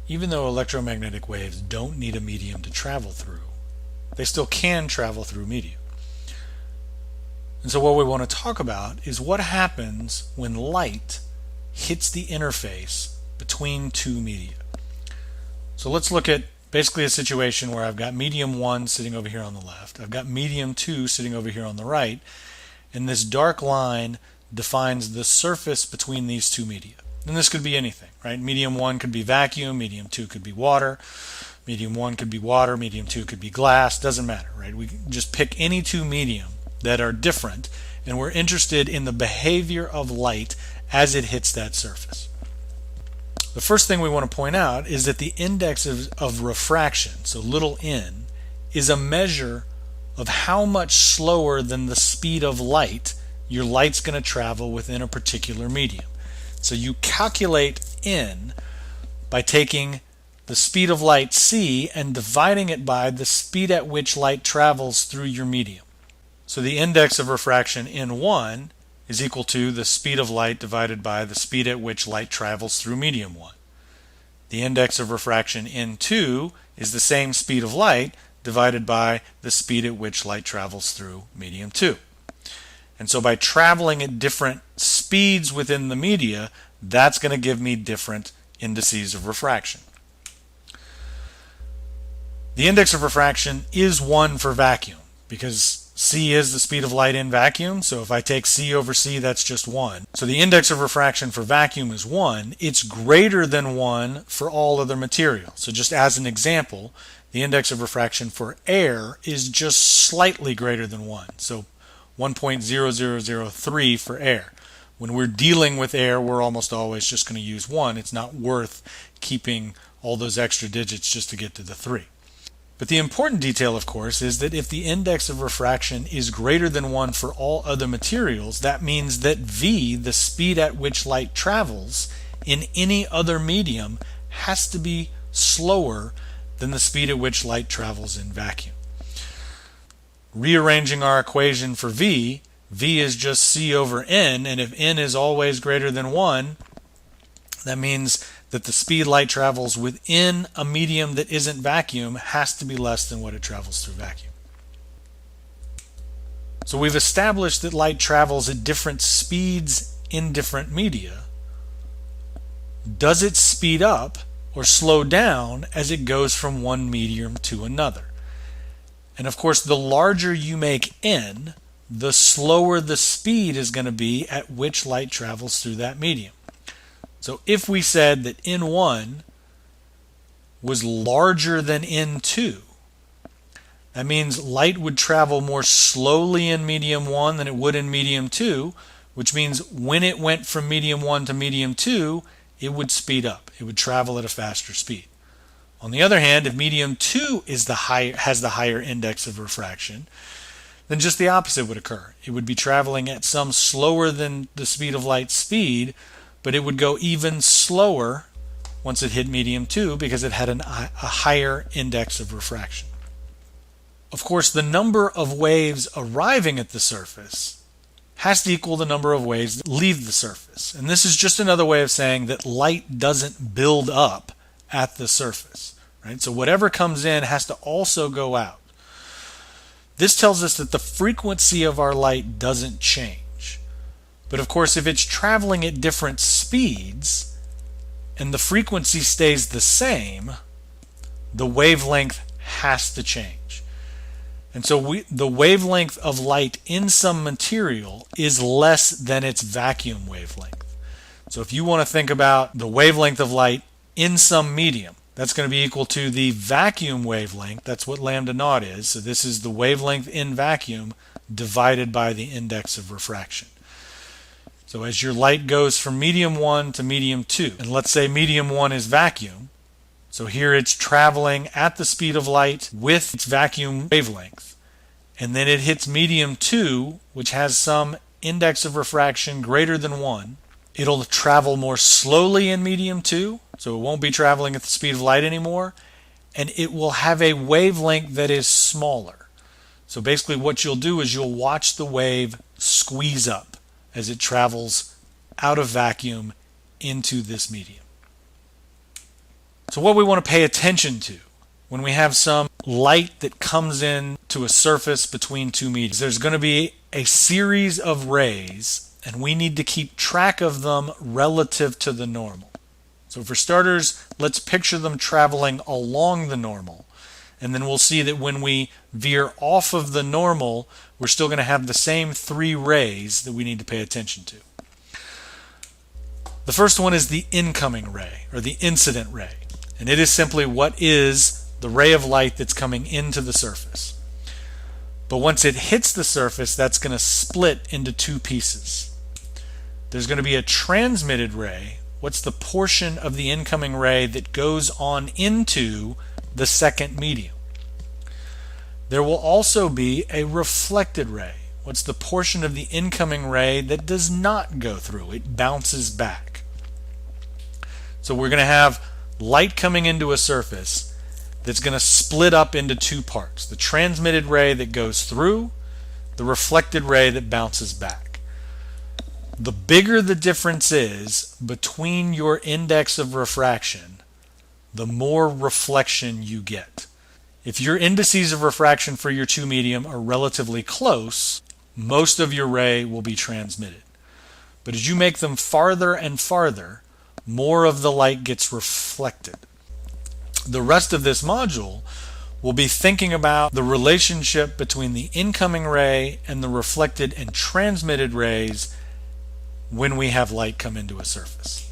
even though electromagnetic waves don't need a medium to travel through, they still can travel through media. And so what we want to talk about is what happens when light hits the interface between two media. So let's look at basically a situation where I've got medium 1 sitting over here on the left, I've got medium 2 sitting over here on the right, and this dark line defines the surface between these two media. And this could be anything, right? Medium 1 could be vacuum, medium 2 could be water, medium 1 could be water, medium 2 could be glass, doesn't matter, right? We can just pick any two medium that are different, and we're interested in the behavior of light as it hits that surface. The first thing we want to point out is that the index of refraction, so little n, is a measure of how much slower than the speed of light your light's going to travel within a particular medium. So you calculate n by taking the speed of light c and dividing it by the speed at which light travels through your medium. So the index of refraction n1 is equal to the speed of light divided by the speed at which light travels through medium 1. The index of refraction n2 is the same speed of light divided by the speed at which light travels through medium 2. And so by traveling at different speeds within the media, that's going to give me different indices of refraction. The index of refraction is 1 for vacuum because c is the speed of light in vacuum, so if I take c over c, that's just 1. So the index of refraction for vacuum is 1. It's greater than 1 for all other materials. So just as an example, the index of refraction for air is just slightly greater than 1. So 1.0003 for air. When we're dealing with air, we're almost always just going to use 1. It's not worth keeping all those extra digits just to get to the 3. But the important detail, of course, is that if the index of refraction is greater than 1 for all other materials, that means that v, the speed at which light travels in any other medium, has to be slower than the speed at which light travels in vacuum. Rearranging our equation for v, v is just c over n, and if n is always greater than 1, that means that the speed light travels within a medium that isn't vacuum has to be less than what it travels through vacuum. So we've established that light travels at different speeds in different media. Does it speed up or slow down as it goes from one medium to another? And of course, the larger you make n, the slower the speed is going to be at which light travels through that medium. So if we said that n1 was larger than n2, that means light would travel more slowly in medium 1 than it would in medium 2, which means when it went from medium 1 to medium 2, it would speed up. It would travel at a faster speed. On the other hand, if medium 2 has the higher index of refraction, then just the opposite would occur. It would be traveling at some slower than the speed of light speed, but it would go even slower once it hit medium 2 because it had a higher index of refraction. Of course, the number of waves arriving at the surface has to equal the number of waves that leave the surface. And this is just another way of saying that light doesn't build up at the surface, right? So whatever comes in has to also go out. This tells us that the frequency of our light doesn't change. But of course, if it's traveling at different speeds and the frequency stays the same, the wavelength has to change. And so the wavelength of light in some material is less than its vacuum wavelength. So if you want to think about the wavelength of light in some medium, that's going to be equal to the vacuum wavelength. That's what lambda naught is. So this is the wavelength in vacuum divided by the index of refraction. So as your light goes from medium 1 to medium 2, and let's say medium 1 is vacuum, so here it's traveling at the speed of light with its vacuum wavelength, and then it hits medium 2, which has some index of refraction greater than 1. It'll travel more slowly in medium 2, so it won't be traveling at the speed of light anymore, and it will have a wavelength that is smaller. So basically what you'll do is you'll watch the wave squeeze up as it travels out of vacuum into this medium. So what we want to pay attention to when we have some light that comes in to a surface between two mediums, there's going to be a series of rays, and we need to keep track of them relative to the normal. So for starters, let's picture them traveling along the normal. And then we'll see that when we veer off of the normal, we're still going to have the same three rays that we need to pay attention to. The first one is the incoming ray, or the incident ray. And it is simply what is the ray of light that's coming into the surface. But once it hits the surface, that's going to split into two pieces. There's going to be a transmitted ray. What's the portion of the incoming ray that goes on into the second medium? There will also be a reflected ray. What's the portion of the incoming ray that does not go through? It bounces back. So we're going to have light coming into a surface that's going to split up into two parts. The transmitted ray that goes through, the reflected ray that bounces back. The bigger the difference is between your index of refraction, the more reflection you get. If your indices of refraction for your two medium are relatively close, most of your ray will be transmitted. But as you make them farther and farther, more of the light gets reflected. The rest of this module will be thinking about the relationship between the incoming ray and the reflected and transmitted rays when we have light come into a surface.